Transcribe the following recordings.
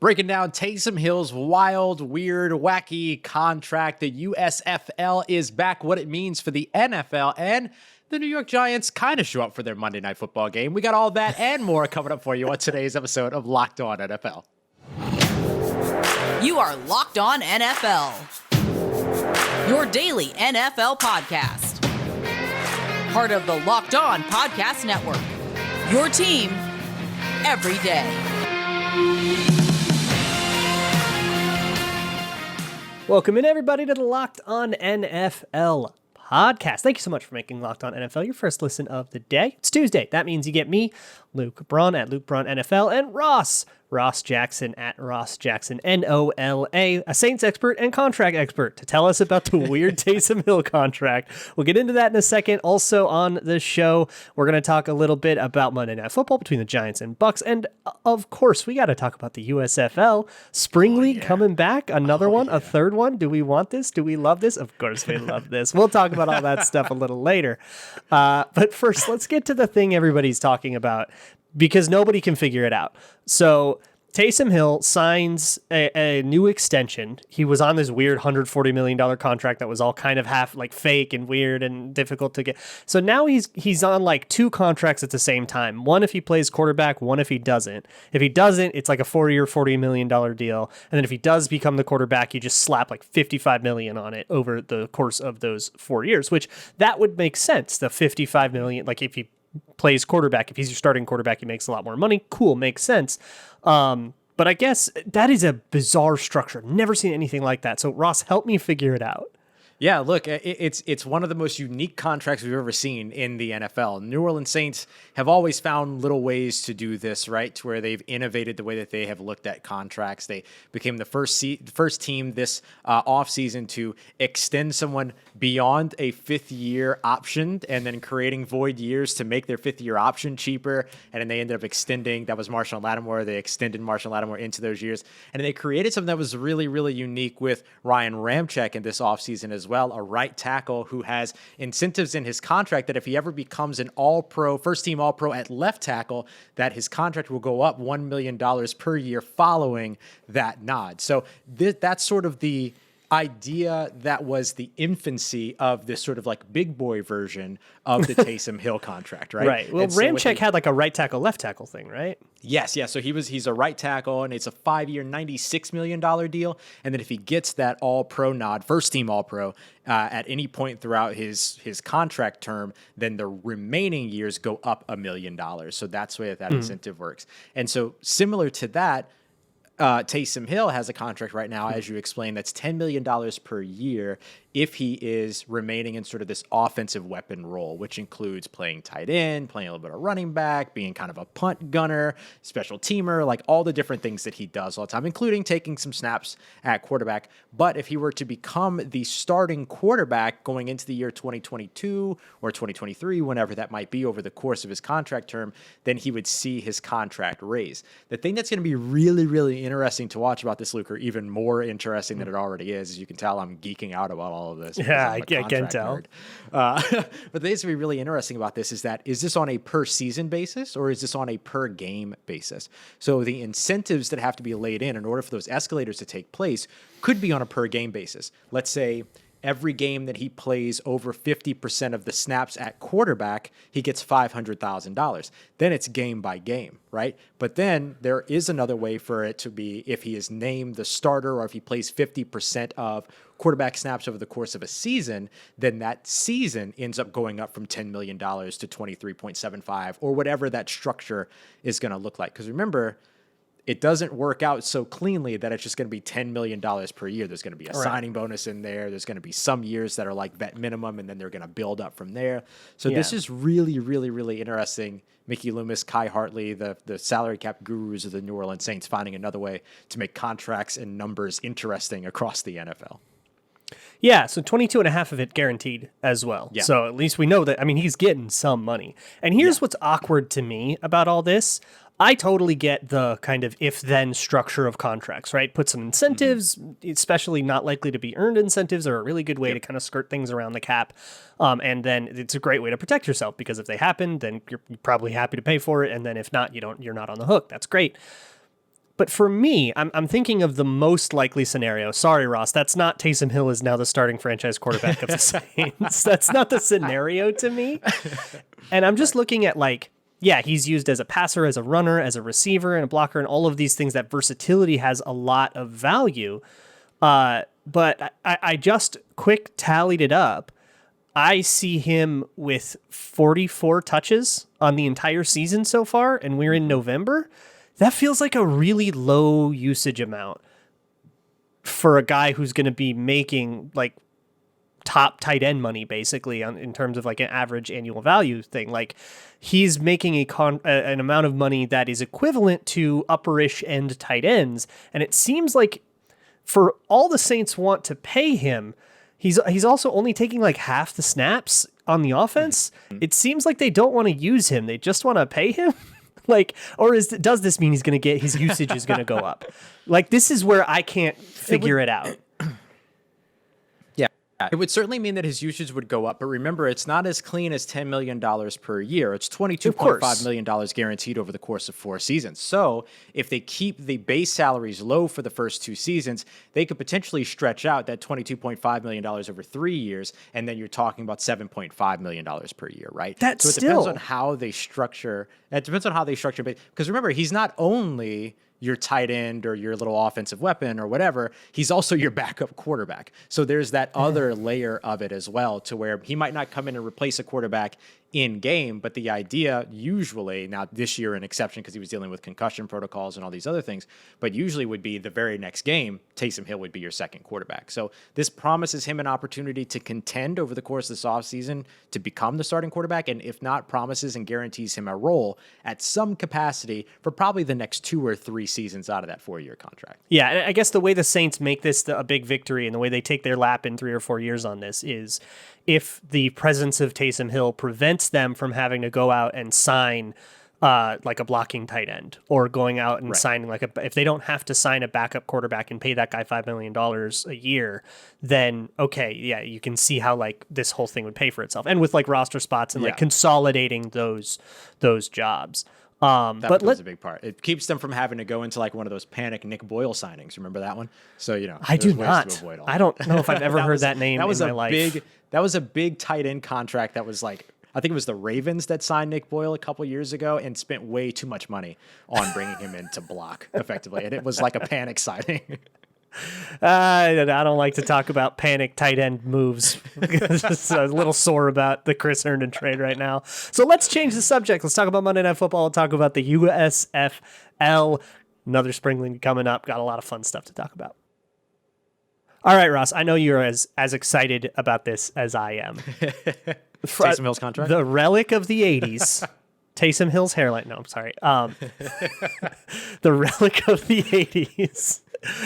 Breaking down Taysom Hill's wild, weird, wacky contract. The USFL is back, what it means for the NFL, and the New York Giants kind of show up for their Monday Night Football game. We got all that and more coming up for you on today's episode of Locked On NFL. You are Locked On NFL, your daily NFL podcast. Part of the Locked On Podcast Network, your team every day. Welcome in, everybody, to the Locked On NFL podcast. Thank you so much for making Locked On NFL your first listen of the day. It's Tuesday. That means you get me, Luke Braun at Luke Braun NFL, and Ross Jackson at Ross Jackson NOLA, a Saints expert and contract expert, to tell us about the weird Taysom Hill contract. We'll get into that in a second. Also on the show, we're going to talk a little bit about Monday Night Football between the Giants and Bucks, and of course, we got to talk about the USFL Spring League coming back. Another one, a third one. Do we want this? Do we love this? Of course, we love this. We'll talk about all that stuff a little later. But first, let's get to the thing everybody's talking about, because nobody can figure it out. So Taysom Hill signs a new extension. He was on this weird $140 million contract that was all kind of half like fake and weird and difficult to get. So now he's on like two contracts at the same time. One if he plays quarterback, one if he doesn't. If he doesn't, it's like a 4-year, $40 million deal. And then if he does become the quarterback, you just slap like $55 million on it over the course of those 4 years, which that would make sense. The $55 million, like if he plays quarterback, if he's your starting quarterback, he makes a lot more money. Cool, makes sense. But I guess that is a bizarre structure. Never seen anything like that. So Ross, help me figure it out. Yeah, look, it's one of the most unique contracts we've ever seen in the NFL. New Orleans Saints have always found little ways to do this, right, to where they've innovated the way that they have looked at contracts. They became the first team this offseason to extend someone beyond a fifth-year option and then creating void years to make their fifth-year option cheaper. And then they ended up extending. That was Marshawn Lattimore. They extended Marshawn Lattimore into those years. And then they created something that was really, really unique with Ryan Ramczyk in this offseason as well, a right tackle who has incentives in his contract that if he ever becomes an all-pro, first-team all-pro at left tackle, that his contract will go up $1 million per year following that nod. So that's sort of the idea that was the infancy of this sort of like big boy version of the Taysom Hill contract, right? Right. Well, Ramczyk had like a right tackle, left tackle thing, right? Yes. Yeah. So he's a right tackle, and it's a 5-year, $96 million deal. And then if he gets that all pro nod, first team all pro, at any point throughout his contract term, then the remaining years go up $1 million. So that's the way that incentive works. And so similar to that, Taysom Hill has a contract right now, as you explained, that's $10 million per year if he is remaining in sort of this offensive weapon role, which includes playing tight end, playing a little bit of running back, being kind of a punt gunner, special teamer, like all the different things that he does all the time, including taking some snaps at quarterback. But if he were to become the starting quarterback going into the year 2022 or 2023, whenever that might be over the course of his contract term, then he would see his contract raise. The thing that's going to be really, really interesting to watch about this, Luke, or even more interesting than it already is, as you can tell, I'm geeking out about all of this. Yeah, I can tell. But the thing that's really, really interesting about this is that, is this on a per season basis or is this on a per game basis? So the incentives that have to be laid in order for those escalators to take place could be on a per game basis. Let's say every game that he plays over 50% of the snaps at quarterback, he gets $500,000. Then it's game by game, right? But then there is another way for it to be if he is named the starter or if he plays 50% of quarterback snaps over the course of a season, then that season ends up going up from $10 million to 23.75 or whatever that structure is going to look like. Because remember, it doesn't work out so cleanly that it's just going to be $10 million per year. There's going to be a signing bonus in there. There's going to be some years that are like vet minimum, and then they're going to build up from there. So this is really, really, really interesting. Mickey Loomis, Kai Hartley, the salary cap gurus of the New Orleans Saints, finding another way to make contracts and numbers interesting across the NFL. Yeah, so 22 and a half of it guaranteed as well. Yeah. So at least we know that, I mean, he's getting some money. And here's what's awkward to me about all this. I totally get the kind of if-then structure of contracts, right? Put some incentives, especially not likely to be earned incentives, are a really good way to kind of skirt things around the cap. And then it's a great way to protect yourself, because if they happen, then you're probably happy to pay for it. And then if not, you're not on the hook. That's great. But for me, I'm thinking of the most likely scenario. Sorry, Ross, that's not Taysom Hill is now the starting franchise quarterback of the Saints. That's not the scenario to me. And I'm just looking at he's used as a passer, as a runner, as a receiver, and a blocker, and all of these things. That versatility has a lot of value. But I just quick tallied it up. I see him with 44 touches on the entire season so far, and we're in November. That feels like a really low usage amount for a guy who's going to be making top tight end money, basically, in terms of an average annual value thing. He's making an amount of money that is equivalent to upperish end tight ends, and it seems like for all the Saints want to pay him, he's also only taking half the snaps on the offense. It seems like they don't want to use him; they just want to pay him. Does this mean he's going to get his usage is going to go up? This is where I can't figure it out. It would certainly mean that his usage would go up, but remember, it's not as clean as $10 million per year. It's $22.5 million guaranteed over the course of 4 seasons. So if they keep the base salaries low for the first 2 seasons, they could potentially stretch out that $22.5 million over 3 years, and then you're talking about $7.5 million per year, right? That's so it depends on how they structure. It depends on how they structure, because remember, he's not only your tight end or your little offensive weapon or whatever, he's also your backup quarterback. So there's that other layer of it as well, to where he might not come in and replace a quarterback in game, but the idea usually, now this year an exception because he was dealing with concussion protocols and all these other things, but usually would be the very next game, Taysom Hill would be your second quarterback. So this promises him an opportunity to contend over the course of this offseason to become the starting quarterback, and if not, promises and guarantees him a role at some capacity for probably the next 2 or 3 seasons out of that 4-year contract. Yeah, and I guess the way the Saints make this a big victory and the way they take their lap in 3 or 4 years on this is if the presence of Taysom Hill prevents them from having to go out and sign a blocking tight end, or going out and signing if they don't have to sign a backup quarterback and pay that guy $5 million a year, then okay, yeah, you can see how this whole thing would pay for itself. And with roster spots and consolidating those jobs. That becomes a big part. It keeps them from having to go into one of those panic Nick Boyle signings. Remember that one? So, I do not. I don't know if I've ever heard that name in my life. That was a big tight end contract that was I think it was the Ravens that signed Nick Boyle a couple years ago and spent way too much money on bringing him in to block effectively. And it was like a panic signing. I don't like to talk about panic tight end moves. Just a little sore about the Chris Herndon trade right now. So let's change the subject. Let's talk about Monday Night Football. We'll talk about the USFL. Another spring league coming up. Got a lot of fun stuff to talk about. All right, Ross, I know you're as excited about this as I am. Taysom Hill's contract? The relic of the 80s. Taysom Hill's hairline. No, I'm sorry. The relic of the 80s.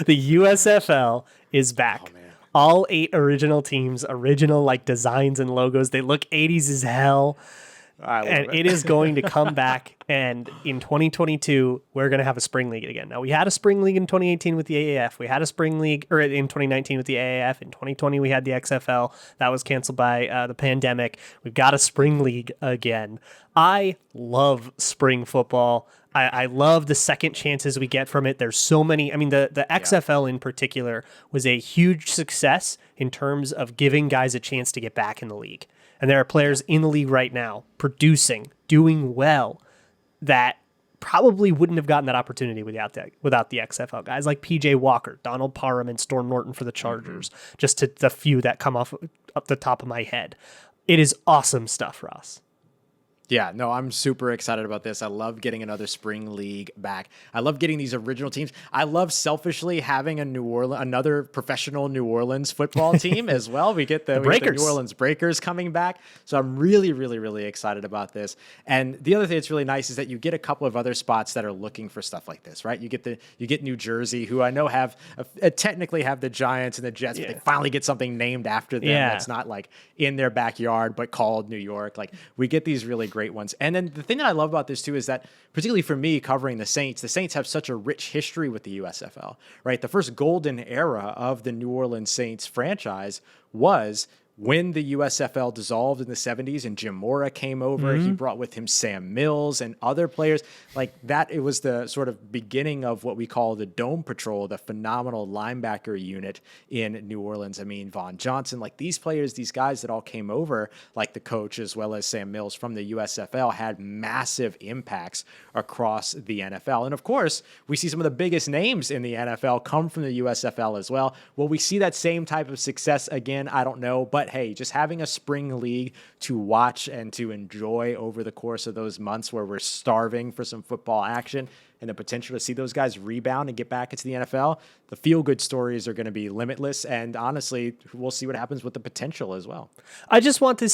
The USFL is back. Oh, man. All 8 original teams, original designs and logos. They look 80s as hell. And it is going to come back. And in 2022, we're going to have a spring league again. Now, we had a spring league in 2018 with the AAF. We had a spring league in 2019 with the AAF. In 2020, we had the XFL. That was canceled by the pandemic. We've got a spring league again. I love spring football. I love the second chances we get from it. There's so many. I mean, the XFL in particular was a huge success in terms of giving guys a chance to get back in the league. And there are players in the league right now producing, doing well, that probably wouldn't have gotten that opportunity without the XFL. Guys like PJ Walker, Donald Parham, and Storm Norton for the Chargers, just to the few that come up the top of my head. It is awesome stuff, Ross. Yeah, no, I'm super excited about this. I love getting another spring league back. I love getting these original teams. I love selfishly having another professional New Orleans football team as well. We get the New Orleans Breakers coming back. So I'm really, really, really excited about this. And the other thing that's really nice is that you get a couple of other spots that are looking for stuff like this, right? You get New Jersey, who I know technically have the Giants and the Jets, but they finally get something named after them that's not in their backyard, but called New York. We get these really great ones. And then the thing that I love about this too is that, particularly for me covering the Saints have such a rich history with the USFL, right? The first golden era of the New Orleans Saints franchise was when the USFL dissolved in the 70s and Jim Mora came over, he brought with him Sam Mills and other players like that. It was the sort of beginning of what we call the Dome Patrol, the phenomenal linebacker unit in New Orleans. I mean, Vaughn Johnson, like these players, these guys that all came over, like the coach as well as Sam Mills from the USFL, had massive impacts across the NFL. And of course, we see some of the biggest names in the NFL come from the USFL as well. Will we see that same type of success again? I don't know. But hey, just having a spring league to watch and to enjoy over the course of those months where we're starving for some football action and the potential to see those guys rebound and get back into the NFL, the feel-good stories are going to be limitless. And honestly, we'll see what happens with the potential as well. I just want the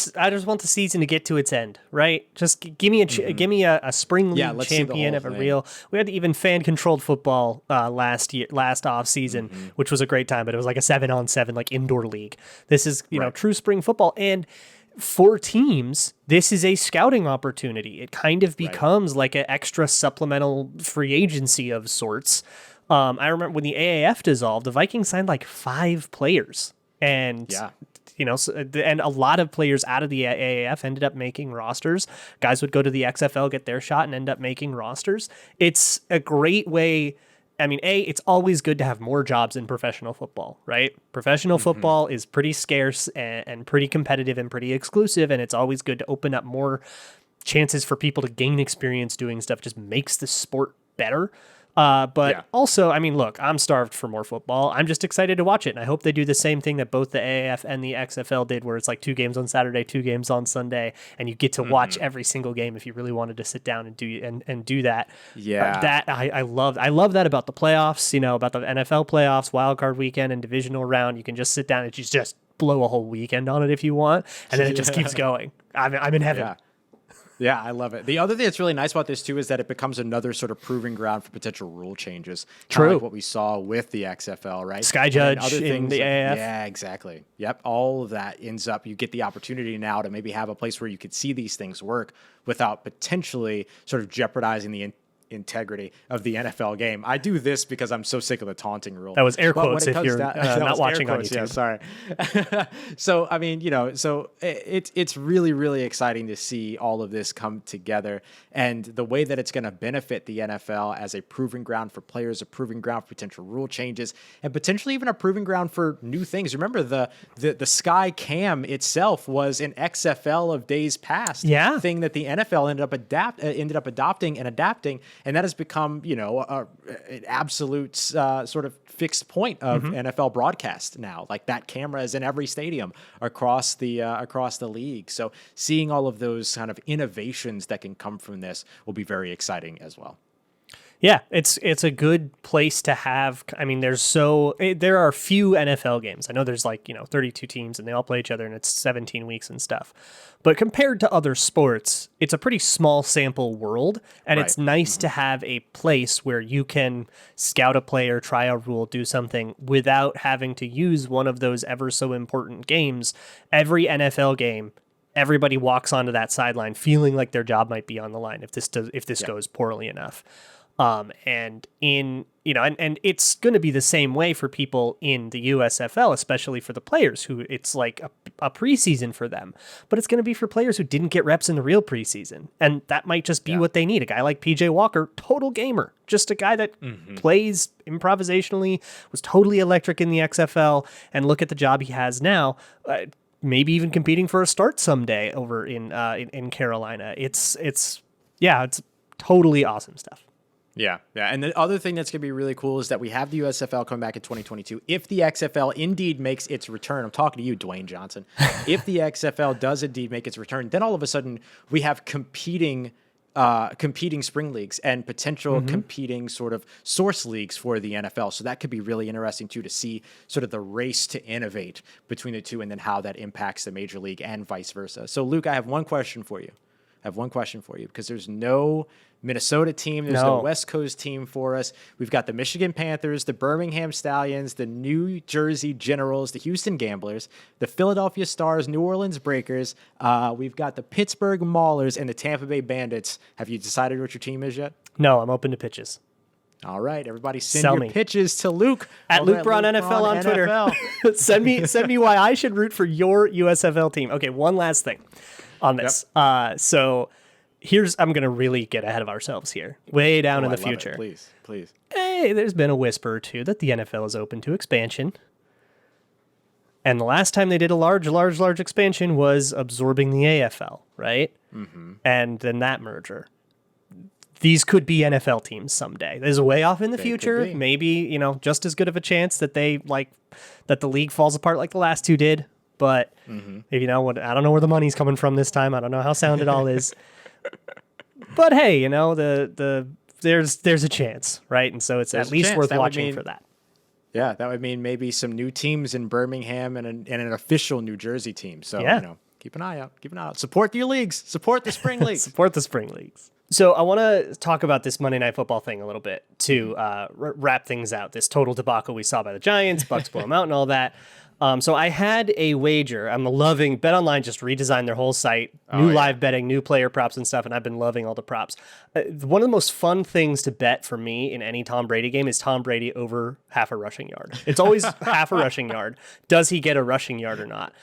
season to get to its end, right? Just give me a spring league champion of a real. We had even fan-controlled football last off season, which was a great time, but it was like a 7-on-7 like indoor league. This is true spring football. And for teams, this is a scouting opportunity. It kind of becomes like an extra supplemental free agency of sorts. I remember when the AAF dissolved, the Vikings signed like 5 players, and and a lot of players out of the AAF ended up making rosters. Guys would go to the XFL, get their shot, and end up making rosters. It's a great way. I mean, it's always good to have more jobs in professional football, right? Professional football is pretty scarce and pretty competitive and pretty exclusive, and it's always good to open up more chances for people to gain experience doing stuff. Just makes the sport better. But also, I mean, look, I'm starved for more football. I'm just excited to watch it, and I hope they do the same thing that both the AAF and the XFL did, where it's like 2 games on Saturday, 2 games on Sunday, and you get to watch every single game if you really wanted to sit down and do that. Yeah, I love that about the playoffs. About the NFL playoffs, wild card weekend, and divisional round. You can just sit down and just blow a whole weekend on it if you want, and then it just keeps going. I'm in heaven. Yeah, I love it. The other thing that's really nice about this, too, is that it becomes another sort of proving ground for potential rule changes. True. Like what we saw with the XFL, right? Sky Judge in the AAF. Yeah, exactly. Yep. All of that ends up, you get the opportunity now to maybe have a place where you could see these things work without potentially sort of jeopardizing the integrity of the NFL game. I do this because I'm so sick of the taunting rule. That was air quotes if you're not watching on YouTube. Yeah, sorry. So, I mean, it's really, really exciting to see all of this come together, and the way that it's going to benefit the NFL as a proving ground for players, a proving ground for potential rule changes, and potentially even a proving ground for new things. Remember, the Sky Cam itself was an XFL of days past thing that the NFL ended up adopting and adapting. And that has become, an absolute sort of fixed point of NFL broadcast now. Like that camera is in every stadium across the league. So seeing all of those kind of innovations that can come from this will be very exciting as well. Yeah, it's a good place to have. I mean, there are few NFL games. I know there's 32 teams and they all play each other and it's 17 weeks and stuff. But compared to other sports, it's a pretty small sample world, and it's nice to have a place where you can scout a player, try a rule, do something without having to use one of those ever so important games. Every NFL game, everybody walks onto that sideline feeling like their job might be on the line if this goes poorly enough. And it's going to be the same way for people in the USFL, especially for the players who it's like a preseason for them, but it's going to be for players who didn't get reps in the real preseason. And that might just be what they need. A guy like PJ Walker, total gamer, just a guy that plays improvisationally, was totally electric in the XFL, and look at the job he has now. Maybe even competing for a start someday over in Carolina. It's totally awesome stuff. Yeah. And the other thing that's going to be really cool is that we have the USFL coming back in 2022. If the XFL indeed makes its return, I'm talking to you, Dwayne Johnson. If the XFL does indeed make its return, then all of a sudden we have competing spring leagues and potential competing sort of source leagues for the NFL. So that could be really interesting too, to see sort of the race to innovate between the two and then how that impacts the major league and vice versa. So Luke, I have one question for you. Because there's no Minnesota team. There's no West Coast team for us. We've got the Michigan Panthers, the Birmingham Stallions, the New Jersey Generals, the Houston Gamblers, the Philadelphia Stars, New Orleans Breakers. We've got the Pittsburgh Maulers and the Tampa Bay Bandits. Have you decided what your team is yet? No, I'm open to pitches. All right, everybody send Sell your me. pitches to Luke At over Luke Braun NFL on Twitter. NFL. send me why I should root for your USFL team. Okay, one last thing on this. So I'm going to really get ahead of ourselves here. Way down in the future. Please. Hey, there's been a whisper or two that the NFL is open to expansion. And the last time they did a large expansion was absorbing the AFL, right? Mm-hmm. And then that merger. These could be NFL teams someday. There's way off in the future. Maybe, just as good of a chance that that the league falls apart like the last two did. But if I don't know where the money's coming from this time. I don't know how sound it all is. But hey, there's a chance, right? And so it's at least worth watching for that. Yeah, that would mean maybe some new teams in Birmingham and an official New Jersey team. So, keep an eye out. Support your leagues. Support the spring leagues. Support the spring leagues. So I want to talk about this Monday Night Football thing a little bit to wrap things out. This total debacle we saw by the Giants, Bucs blow them out and all that. So I had a wager. I'm loving BetOnline just redesigned their whole site, live betting, new player props and stuff, and I've been loving all the props. One of the most fun things to bet for me in any Tom Brady game is Tom Brady over half a rushing yard. It's always half a rushing yard. Does he get a rushing yard or not?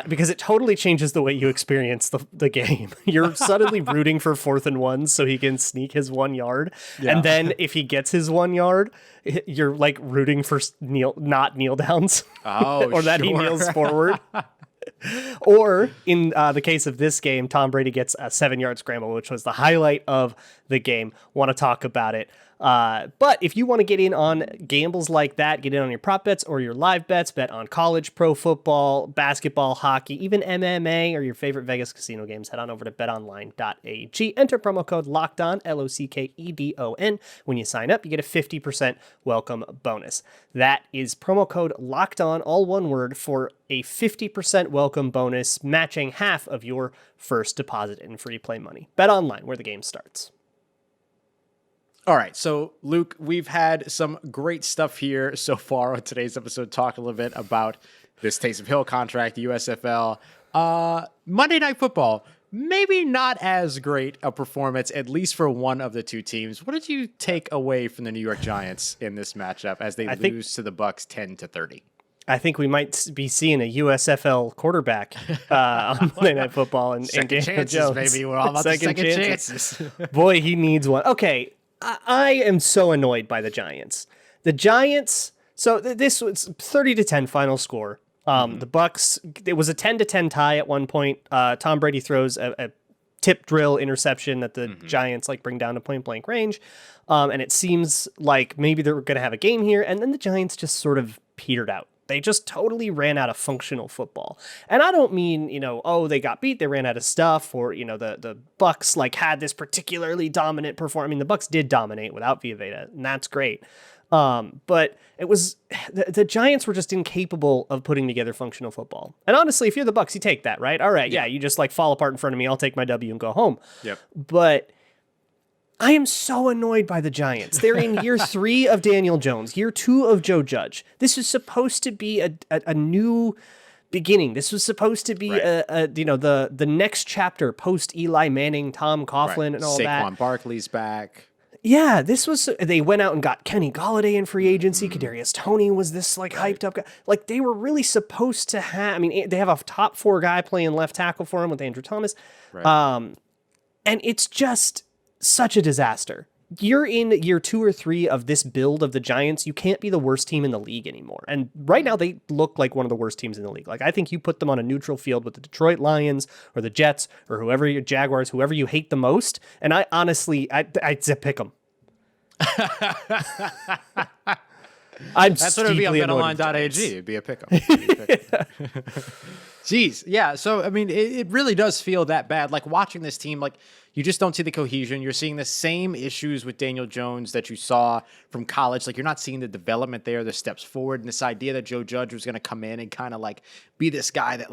Because it totally changes the way you experience the game. You're suddenly rooting for 4th and 1 so he can sneak his 1 yard. Yeah. And then if he gets his 1 yard, you're like rooting for not kneel downs. Or that he kneels forward. Or in the case of this game, Tom Brady gets a 7-yard scramble, which was the highlight of the game. Want to talk about it. But if you want to get in on gambles like that, get in on your prop bets or your live bets, bet on college, pro football, basketball, hockey, even MMA or your favorite Vegas casino games, head on over to betonline.ag. Enter promo code LOCKEDON, LOCKEDON. When you sign up, you get a 50% welcome bonus. That is promo code LOCKEDON, all one word, for a 50% welcome bonus, matching half of your first deposit in free play money. BetOnline, where the game starts. All right, so Luke, we've had some great stuff here so far on today's episode. Talk a little bit about this Taysom Hill contract, the USFL. Monday Night Football, maybe not as great a performance, at least for one of the two teams. What did you take away from the New York Giants in this matchup as they lose to the Bucs 10-30? I think we might be seeing a USFL quarterback on Monday Night Football and Second chances, maybe. We're all about the second chances. Boy, he needs one. Okay. I am so annoyed by the Giants. The Giants, so this was 30-10 final score. The Bucs, it was a 10-10 tie at one point. Tom Brady throws a tip drill interception that the Giants bring down to point blank range. And it seems like maybe they're going to have a game here. And then the Giants just sort of petered out. They just totally ran out of functional football. And I don't mean, they got beat, they ran out of stuff, or, the Bucs had this particularly dominant performance. I mean, the Bucs did dominate without Vita, and that's great. But it was the Giants were just incapable of putting together functional football. And honestly, if you're the Bucs, you take that, right? All right, yeah, you just fall apart in front of me, I'll take my W and go home. Yep. But I am so annoyed by the Giants. They're in year 3 of Daniel Jones, year 2 of Joe Judge. This is supposed to be a new beginning. This was supposed to be the next chapter post Eli Manning, Tom Coughlin, and all that. Saquon Barkley's back. Yeah, they went out and got Kenny Golladay in free agency. Kadarius Toney was this hyped up guy. They were really supposed to have. I mean, they have a top 4 guy playing left tackle for him with Andrew Thomas, and it's just such a disaster. You're in year 2 or 3 of this build of the Giants. You can't be the worst team in the league anymore. And right now they look like one of the worst teams in the league. I think you put them on a neutral field with the Detroit Lions or the Jets or whoever, Jaguars, whoever you hate the most. And I honestly, I'd pick them. That's what it would be on betonline.ag. It'd be a pick 'em. Jeez. Yeah. So, I mean, it really does feel that bad. Watching this team, you just don't see the cohesion. You're seeing the same issues with Daniel Jones that you saw from college. You're not seeing the development there, the steps forward, and this idea that Joe Judge was going to come in and kind of be this guy that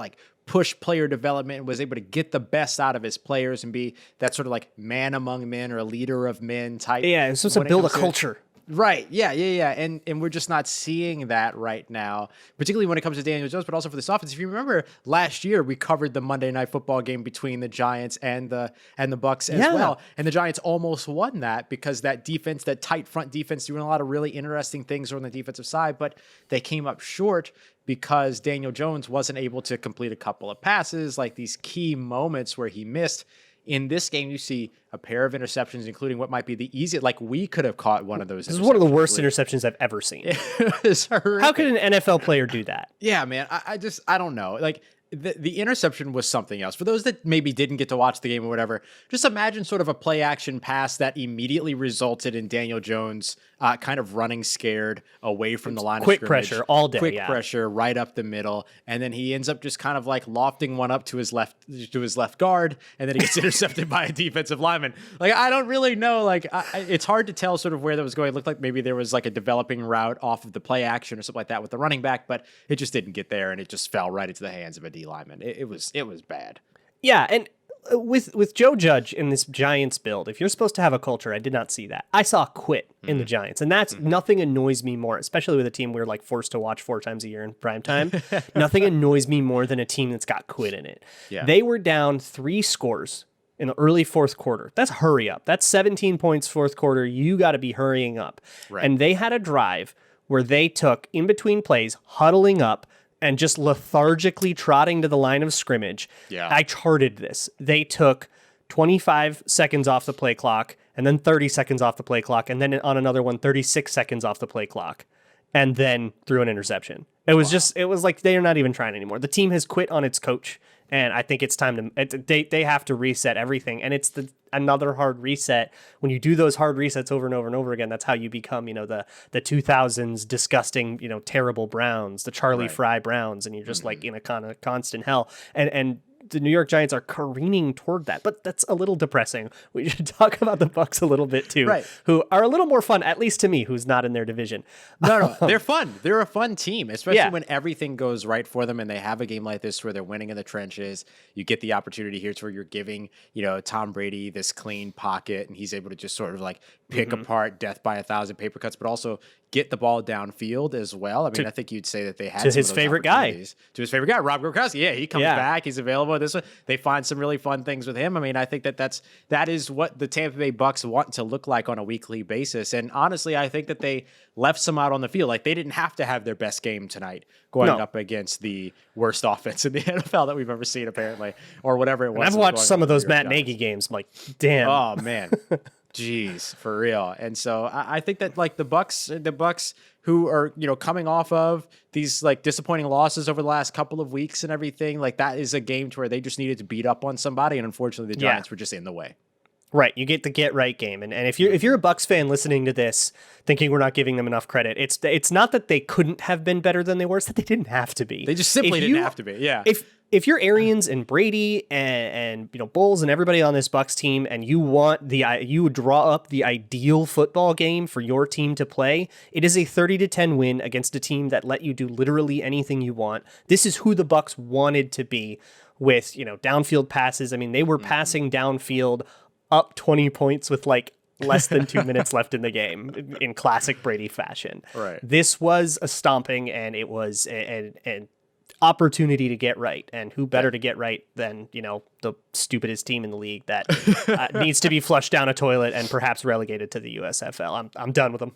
pushed player development and was able to get the best out of his players and be that sort of man among men or a leader of men type. Yeah, it's supposed to build a culture. Right. Yeah. And we're just not seeing that right now, particularly when it comes to Daniel Jones, but also for this offense. If you remember last year, we covered the Monday Night Football game between the Giants and the Bucs as well. And the Giants almost won that because that defense, that tight front defense, doing a lot of really interesting things on the defensive side, but they came up short because Daniel Jones wasn't able to complete a couple of passes, like these key moments where he missed. In this game, you see a pair of interceptions, including what might be the easiest. Like, we could have caught one of those. This is one of the worst interceptions I've ever seen. How could an NFL player do that? Yeah, man. I don't know. Like, the interception was something else. For those that maybe didn't get to watch the game or whatever, just imagine sort of a play action pass that immediately resulted in Daniel Jones kind of running scared away from the line of scrimmage. Quick pressure all day. Quick pressure right up the middle. And then he ends up just kind of like lofting one up to his left guard. And then he gets intercepted by a defensive lineman. Like, I don't really know. Like, it's hard to tell sort of where that was going. It looked like maybe there was like a developing route off of the play action or something like that with the running back, but it just didn't get there. And it just fell right into the hands of a D lineman. It was bad. Yeah. And with Joe Judge in this Giants build, if you're supposed to have a culture, I did not see that. I saw quit in the Giants, and that's nothing annoys me more, especially with a team we're like forced to watch 4 times a year in prime time. Nothing annoys me more than a team that's got quit in it. Yeah. They were down 3 scores in the early fourth quarter. That's hurry up. That's 17 points fourth quarter. You got to be hurrying up. Right. And they had a drive where they took in between plays, huddling up, and just lethargically trotting to the line of scrimmage. Yeah. I charted this. They took 25 seconds off the play clock, and then 30 seconds off the play clock, and then on another one, 36 seconds off the play clock, and then threw an interception. It was it was like they are not even trying anymore. The team has quit on its coach, and I think it's time to, they have to reset everything. And it's another hard reset. When you do those hard resets over and over and over again, that's how you become, the 2000s disgusting, terrible Browns, the Charlie Fry Browns, and you're just like in a kind of constant hell. And the New York Giants are careening toward that, but that's a little depressing. We should talk about the Bucs a little bit too, who are a little more fun, at least to me, who's not in their division. No, they're fun. They're a fun team, especially when everything goes right for them and they have a game like this where they're winning in the trenches. You get the opportunity here to where you're giving, Tom Brady this clean pocket and he's able to just sort of like pick apart death by 1,000 paper cuts, but also get the ball downfield as well. I mean, I think you'd say that they had to his favorite guy, Rob Gronkowski. Yeah, he comes back. He's available. This one, they find some really fun things with him. I mean, I think that is what the Tampa Bay Bucs want to look like on a weekly basis. And honestly, I think that they left some out on the field. Like, they didn't have to have their best game tonight going up against the worst offense in the NFL that we've ever seen, apparently, or whatever it was. And I've watched some of those Matt Nagy games. I'm like, damn. Oh man. Jeez, for real. And so I think that like the Bucs who are, coming off of these like disappointing losses over the last couple of weeks and everything, like that is a game to where they just needed to beat up on somebody. And unfortunately the Giants were just in the way. Right. You get the get right game. And if you're a Bucs fan listening to this, thinking we're not giving them enough credit, it's not that they couldn't have been better than they were, it's that they didn't have to be. They just simply didn't have to be. Yeah. If you're Arians and Brady and Bulls and everybody on this Bucs team, and you would draw up the ideal football game for your team to play, it is a 30-10 win against a team that let you do literally anything you want. This is who the Bucs wanted to be with, downfield passes. I mean, they were passing downfield up 20 points with like less than 2 minutes left in the game in classic Brady fashion. Right. This was a stomping, and it was an opportunity to get right. And who better to get right than, the stupidest team in the league that needs to be flushed down a toilet and perhaps relegated to the USFL. I'm done with them.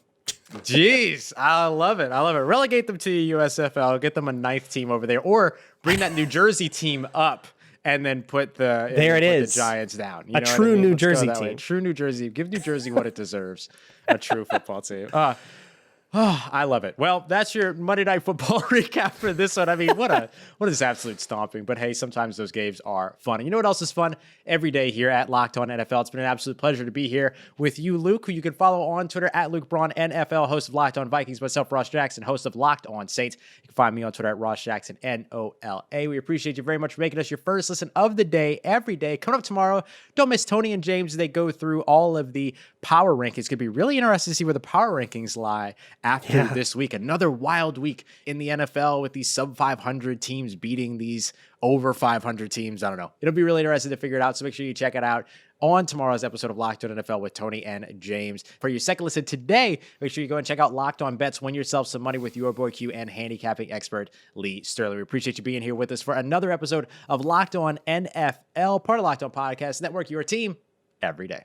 Jeez, I love it. Relegate them to the USFL, get them a 9th team over there, or bring that New Jersey team up and then put the Giants down. A true New Jersey team. True New Jersey. Give New Jersey what it deserves. A true football team. I love it. Well, that's your Monday Night Football recap for this one. I mean, what is absolute stomping. But hey, sometimes those games are fun. And you know what else is fun? Every day here at Locked On NFL. It's been an absolute pleasure to be here with you, Luke, who you can follow on Twitter at Luke Braun NFL, host of Locked On Vikings, myself, Ross Jackson, host of Locked On Saints. You can find me on Twitter at Ross Jackson, NOLA. We appreciate you very much for making us your first listen of the day, every day. Coming up tomorrow, don't miss Tony and James as they go through all of the power rankings. It's going to be really interesting to see where the power rankings lie after this week. Another wild week in the NFL with these sub 500 teams beating these over 500 teams. I don't know. It'll be really interesting to figure it out. So make sure you check it out on tomorrow's episode of Locked On NFL with Tony and James. For your second listen today, make sure you go and check out Locked On Bets. Win yourself some money with your boy Q and handicapping expert Lee Sterling. We appreciate you being here with us for another episode of Locked On NFL, part of Locked On Podcast Network, your team every day.